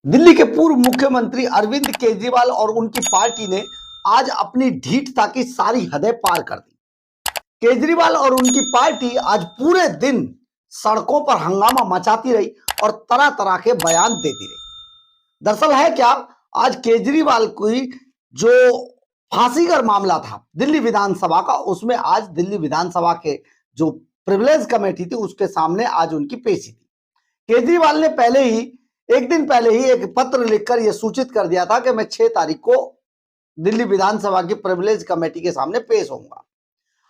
दिल्ली के पूर्व मुख्यमंत्री अरविंद केजरीवाल और उनकी पार्टी ने आज अपनी ढीठता की सारी हदें पार कर दी। केजरीवाल और उनकी पार्टी आज पूरे दिन सड़कों पर हंगामा मचाती रही और तरह तरह के बयान देती रही। दरअसल है क्या, आज केजरीवाल की जो फांसीगर मामला था दिल्ली विधानसभा का, उसमें आज दिल्ली विधानसभा के जो प्रिविलेज कमेटी थी उसके सामने आज उनकी पेशी थी। केजरीवाल ने एक दिन पहले ही एक पत्र लिखकर यह सूचित कर दिया था कि मैं 6 तारीख को दिल्ली विधानसभा की प्रिविलेज कमेटी के सामने पेश होऊंगा।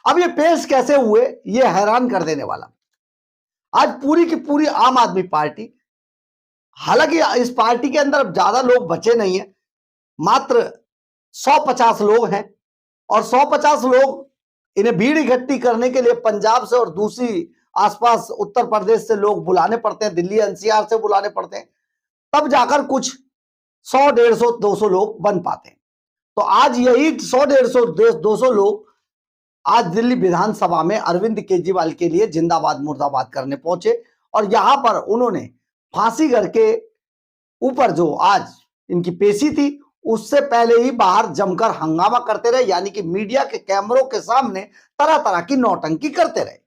अब ये पेश कैसे हुए, ये हैरान कर देने वाला। आज पूरी की पूरी आम आदमी पार्टी, हालांकि इस पार्टी के अंदर अब ज्यादा लोग बचे नहीं है, मात्र 150 लोग हैं और 150 लोग इन्हें भीड़ इकट्ठी करने के लिए पंजाब से और दूसरी आसपास उत्तर प्रदेश से लोग बुलाने पड़ते हैं, दिल्ली एनसीआर से बुलाने पड़ते हैं, तब जाकर कुछ 100, 150, 200 लोग बन पाते हैं। तो आज यही 100, 150, 200 लोग आज दिल्ली विधानसभा में अरविंद केजरीवाल के लिए जिंदाबाद मुर्दाबाद करने पहुंचे और यहां पर उन्होंने फांसीगर के ऊपर जो आज इनकी पेशी थी उससे पहले ही बाहर जमकर हंगामा करते रहे, यानी कि मीडिया के कैमरों के सामने तरह तरह की नौटंकी करते रहे।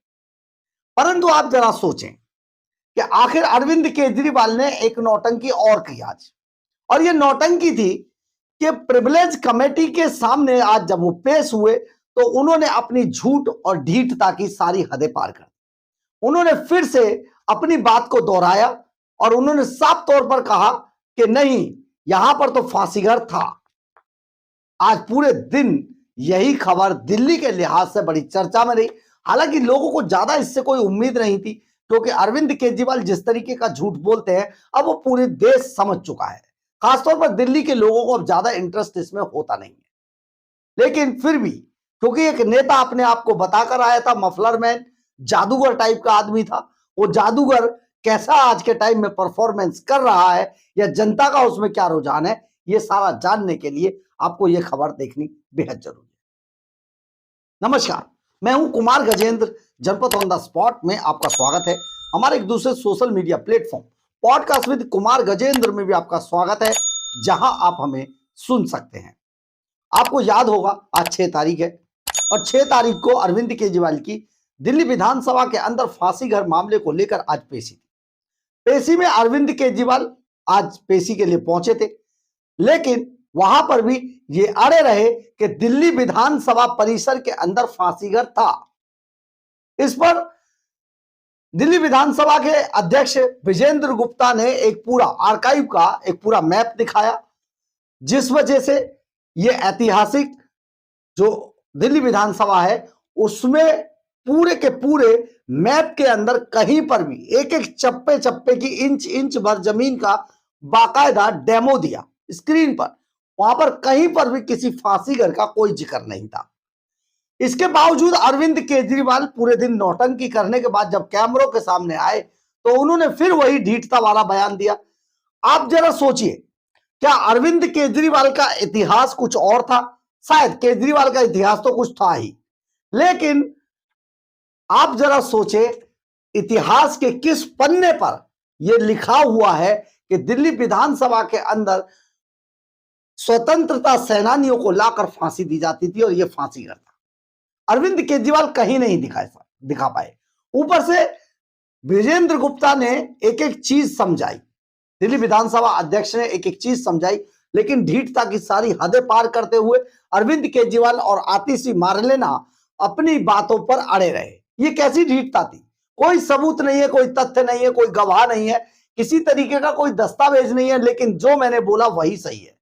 परंतु आप जरा सोचें कि आखिर अरविंद केजरीवाल ने एक नौटंकी और की आज, और ये नौटंकी थी कि प्रिविलेज कमेटी के सामने आज जब वो पेश हुए तो उन्होंने अपनी झूठ और ढीठता की सारी हदें पार कर दी। उन्होंने फिर से अपनी बात को दोहराया और उन्होंने साफ तौर पर कहा कि नहीं, यहां पर तो फांसीगर था। आज पूरे दिन यही खबर दिल्ली के लिहाज से बड़ी चर्चा में रही। हालांकि लोगों को ज्यादा इससे कोई उम्मीद नहीं थी, क्योंकि अरविंद केजरीवाल जिस तरीके का झूठ बोलते हैं अब वो पूरे देश समझ चुका है। खासतौर पर दिल्ली के लोगों को अब ज्यादा इंटरेस्ट इसमें होता नहीं है। लेकिन फिर भी क्योंकि एक नेता अपने आप को बताकर आया था, मफलर मैन, जादूगर टाइप का आदमी था, वो जादूगर कैसा आज के टाइम में परफॉर्मेंस कर रहा है या जनता का उसमें क्या रुझान है, ये सारा जानने के लिए आपको ये खबर देखनी बेहद जरूरी है। नमस्कार, मैं हूं कुमार गजेंद्र। जनपद ऑन द स्पॉट में आपका स्वागत है। हमारे एक दूसरे social media platform podcast with Kumar Gajendra में भी आपका स्वागत है, जहां आप हमें सुन सकते हैं। आपको याद होगा आज 6 तारीख है और 6 तारीख को अरविंद केजरीवाल की दिल्ली विधानसभा के अंदर फांसीगर मामले को लेकर आज पेशी थी। पेशी में अरविंद केजरीवाल आज पेशी के लिए पहुंचे थे, लेकिन वहां पर भी ये अड़े रहे कि दिल्ली विधानसभा परिसर के अंदर फांसीगर था। इस पर दिल्ली विधानसभा के अध्यक्ष विजेंद्र गुप्ता ने एक पूरा आर्काइव का एक पूरा मैप दिखाया, जिस वजह से ये ऐतिहासिक जो दिल्ली विधानसभा है उसमें पूरे के पूरे मैप के अंदर कहीं पर भी एक एक चप्पे चप्पे की इंच इंच भर जमीन का बाकायदा डेमो दिया स्क्रीन पर। वहां पर कहीं पर भी किसी फांसीगर का कोई जिक्र नहीं था। इसके बावजूद अरविंद केजरीवाल पूरे दिन नौटंकी करने के बाद जब कैमरों के सामने आए तो उन्होंने फिर वही ढीठता वाला बयान दिया। आप जरा सोचिए, क्या अरविंद केजरीवाल का इतिहास कुछ और था? शायद केजरीवाल का इतिहास तो कुछ था ही, लेकिन आप जरा सोचे इतिहास के किस पन्ने पर यह लिखा हुआ है कि दिल्ली विधानसभा के अंदर स्वतंत्रता सेनानियों को लाकर फांसी दी जाती थी और यह फांसीगर था। अरविंद केजरीवाल कहीं नहीं दिखा पाए। ऊपर से विजेंद्र गुप्ता ने एक एक चीज समझाई, दिल्ली विधानसभा अध्यक्ष ने एक एक चीज समझाई, लेकिन ढीठता की सारी हदें पार करते हुए अरविंद केजरीवाल और आतिशी मार्लेना अपनी बातों पर अड़े रहे। ये कैसी ढीठता थी? कोई सबूत नहीं है, कोई तथ्य नहीं है, कोई गवाह नहीं है, किसी तरीके का कोई दस्तावेज नहीं है, लेकिन जो मैंने बोला वही सही है।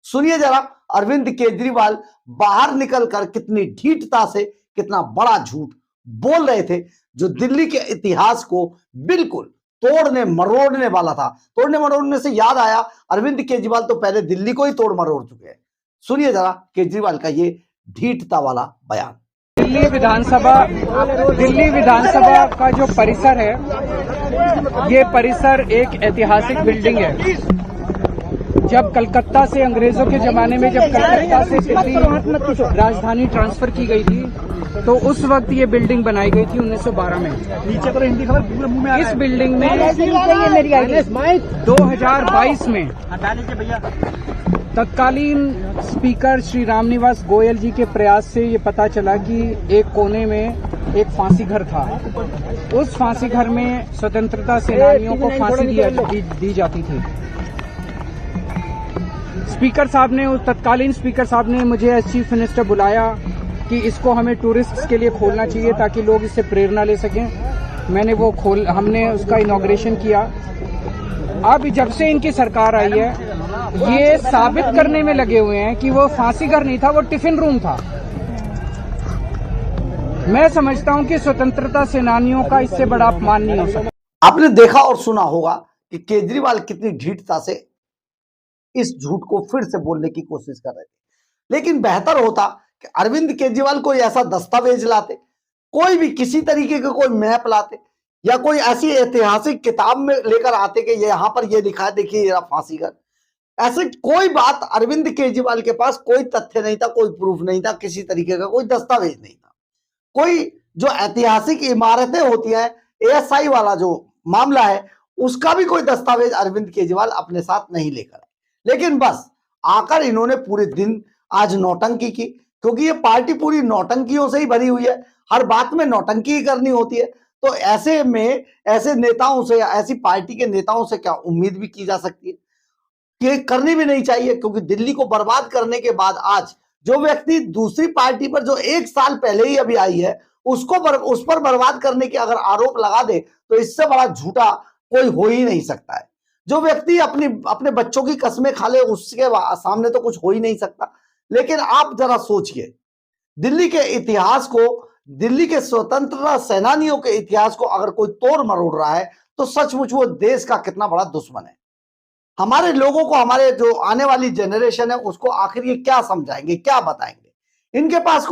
सुनिए जरा अरविंद केजरीवाल बाहर निकलकर कितनी ढीठता से कितना बड़ा झूठ बोल रहे थे, जो दिल्ली के इतिहास को बिल्कुल तोड़ने मरोड़ने वाला था। तोड़ने मरोड़ने से याद आया, अरविंद केजरीवाल तो पहले दिल्ली को ही तोड़ मरोड़ चुके हैं। सुनिए जरा केजरीवाल का ये ढीठता वाला बयान। दिल्ली विधानसभा का जो परिसर है, ये परिसर एक ऐतिहासिक बिल्डिंग है। जब कलकत्ता से अंग्रेजों के जमाने में जब कलकत्ता से दिल्ली राजधानी ट्रांसफर की गई थी तो उस वक्त ये बिल्डिंग बनाई गई थी 1912 में। नीचे करो, हिंदी खबर पूरे मुंह में आ रहा इस है। बिल्डिंग में 2022 में हटा लीजिए भैया। तत्कालीन स्पीकर श्री रामनिवास गोयल जी के प्रयास से ये पता चला कि एक कोने में एक फांसी घर था। उस फांसी घर में स्वतंत्रता सेनानियों को फांसी दी जाती थी। स्पीकर साहब ने, उस तत्कालीन स्पीकर साहब ने मुझे एज चीफ मिनिस्टर बुलाया कि इसको हमें टूरिस्ट्स के लिए खोलना चाहिए ताकि लोग इससे प्रेरणा ले सकें। हमने उसका इनॉग्रेशन किया। अब जब से इनकी सरकार आई है ये साबित करने में लगे हुए हैं कि वो फांसी घर नहीं था, वो टिफिन रूम था। मैं समझता हूं कि स्वतंत्रता सेनानियों का इससे बड़ा अपमान नहीं हो सकता। आपने देखा और सुना होगा कि केजरीवाल कितनी ढीठता से इस झूठ को फिर से बोलने की कोशिश कर रहे थे। लेकिन बेहतर होता कि अरविंद केजरीवाल कोई ऐसा दस्तावेज लाते, कोई भी किसी तरीके का कोई मैप लाते, या कोई ऐसी ऐतिहासिक किताब में लेकर आते कि यहाँ पर ये लिखा है, देखिए ये फांसी घर। ऐसे कोई बात अरविंद केजरीवाल के पास कोई तथ्य नहीं था, कोई प्रूफ नहीं था, किसी तरीके का कोई दस्तावेज नहीं था। कोई जो ऐतिहासिक इमारतें होती हैं, एएसआई वाला जो मामला है, उसका भी कोई दस्तावेज अरविंद केजरीवाल अपने साथ नहीं लेकर आए। लेकिन बस आकर इन्होंने पूरे दिन आज नौटंकी की, क्योंकि ये पार्टी पूरी नौटंकियों से ही भरी हुई है। हर बात में नौटंकी ही करनी होती है। तो ऐसे में ऐसे नेताओं से, ऐसी पार्टी के नेताओं से क्या उम्मीद भी की जा सकती है? कि करनी भी नहीं चाहिए, क्योंकि दिल्ली को बर्बाद करने के बाद आज जो व्यक्ति दूसरी पार्टी पर जो 1 साल पहले ही अभी आई है उस पर बर्बाद करने के अगर आरोप लगा दे तो इससे बड़ा झूठा कोई हो ही नहीं सकता है। जो व्यक्ति अपने बच्चों की कसमें खा ले उसके सामने तो कुछ हो ही नहीं सकता। लेकिन आप जरा सोचिए, दिल्ली के इतिहास को, दिल्ली के स्वतंत्रता सेनानियों के इतिहास को अगर कोई तोड़ मरोड़ रहा है तो सचमुच वो देश का कितना बड़ा दुश्मन है। हमारे लोगों को, हमारे जो आने वाली जनरेशन है उसको आखिर ये क्या समझाएंगे, क्या बताएंगे? इनके पास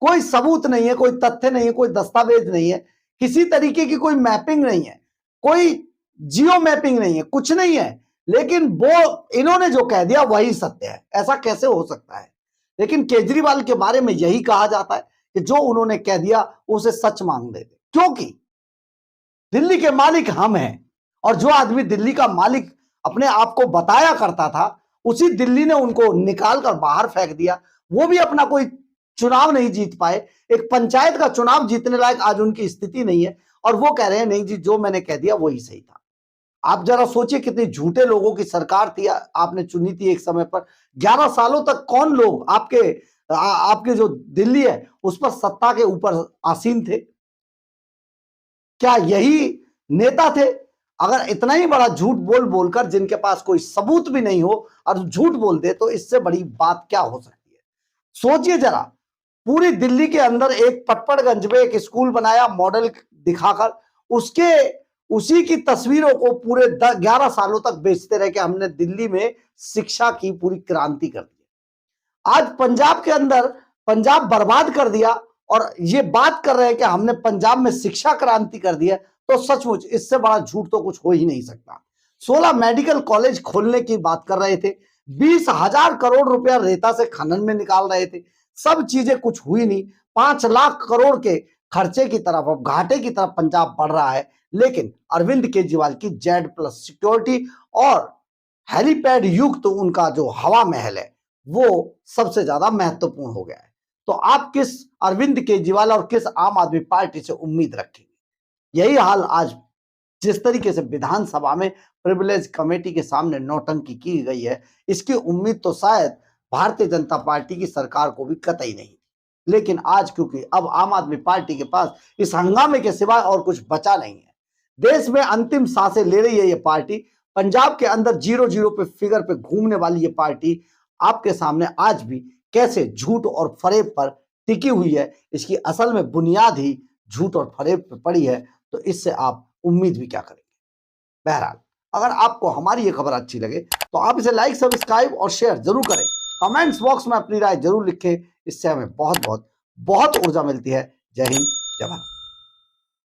कोई सबूत नहीं है, कोई तथ्य नहीं है, कोई दस्तावेज नहीं है, किसी तरीके की कोई मैपिंग नहीं है, कोई जियो मैपिंग नहीं है, कुछ नहीं है। लेकिन वो इन्होंने जो कह दिया वही सत्य है। ऐसा कैसे हो सकता है? लेकिन केजरीवाल के बारे में यही कहा जाता है कि जो उन्होंने कह दिया उसे सच मान देते, क्योंकि दिल्ली के मालिक हम हैं। और जो आदमी दिल्ली का मालिक अपने आप को बताया करता था, उसी दिल्ली ने उनको निकाल कर बाहर फेंक दिया। वो भी अपना कोई चुनाव नहीं जीत पाए, एक पंचायत का चुनाव जीतने लायक आज उनकी स्थिति नहीं है। और वो कह रहे हैं नहीं जी, जो मैंने कह दिया वही सही था। आप जरा सोचिए, कितनी झूठे लोगों की सरकार थी आपने चुनी थी एक समय पर। 11 सालों तक कौन लोग आपके जो दिल्ली है उस पर सत्ता के ऊपर आसीन थे? क्या यही नेता थे? अगर इतना ही बड़ा झूठ बोलकर, जिनके पास कोई सबूत भी नहीं हो और झूठ बोल दे, तो इससे बड़ी बात क्या हो सकती है? सोचिए जरा, पूरी दिल्ली के अंदर एक पटपड़गंज में एक स्कूल बनाया मॉडल दिखाकर, उसी की तस्वीरों को पूरे 11 सालों तक बेचते रहे कि हमने दिल्ली में शिक्षा की पूरी क्रांति कर दी। आज पंजाब के अंदर पंजाब बर्बाद कर दिया और ये बात कर रहे हैं कि हमने पंजाब में शिक्षा क्रांति कर दी है। तो सचमुच इससे बड़ा झूठ तो कुछ हो ही नहीं सकता। 16 मेडिकल कॉलेज खोलने की बात कर रहे थे, 20,000 करोड़ रुपया रेता से खनन में निकाल रहे थे, सब चीजें कुछ हुई नहीं। 5 लाख करोड़ के खर्चे की तरफ, अब घाटे की तरफ पंजाब बढ़ रहा है। लेकिन अरविंद केजरीवाल की Z+ सिक्योरिटी और हेलीपैड युक्त उनका जो हवा महल है वो सबसे ज्यादा महत्वपूर्ण हो गया है। तो आप किस अरविंद केजरीवाल और किस आम आदमी पार्टी से उम्मीद रखेंगे? यही हाल आज जिस तरीके से विधानसभा में प्रिविलेज कमेटी के सामने नौटंकी की गई है, इसकी उम्मीद तो शायद भारतीय जनता पार्टी की सरकार को भी कतई नहीं। लेकिन आज क्योंकि अब आम आदमी पार्टी के पास इस हंगामे के सिवाय और कुछ बचा नहीं है, देश में अंतिम सांसें ले रही है ये पार्टी, पंजाब के अंदर 0-0 पे फिगर पे घूमने वाली ये पार्टी आपके सामने आज भी कैसे झूठ और फरेब पर टिकी हुई है, इसकी असल में बुनियाद ही झूठ और फरेब पे पड़ी है। तो इससे आप उम्मीद भी क्या करेंगे? बहरहाल, अगर आपको हमारी ये खबर अच्छी लगे तो आप इसे लाइक, सब्सक्राइब और शेयर जरूर करें। कमेंट्स बॉक्स में अपनी राय जरूर लिखें, इससे हमें बहुत ऊर्जा मिलती है। जय हिंद, जय भारत।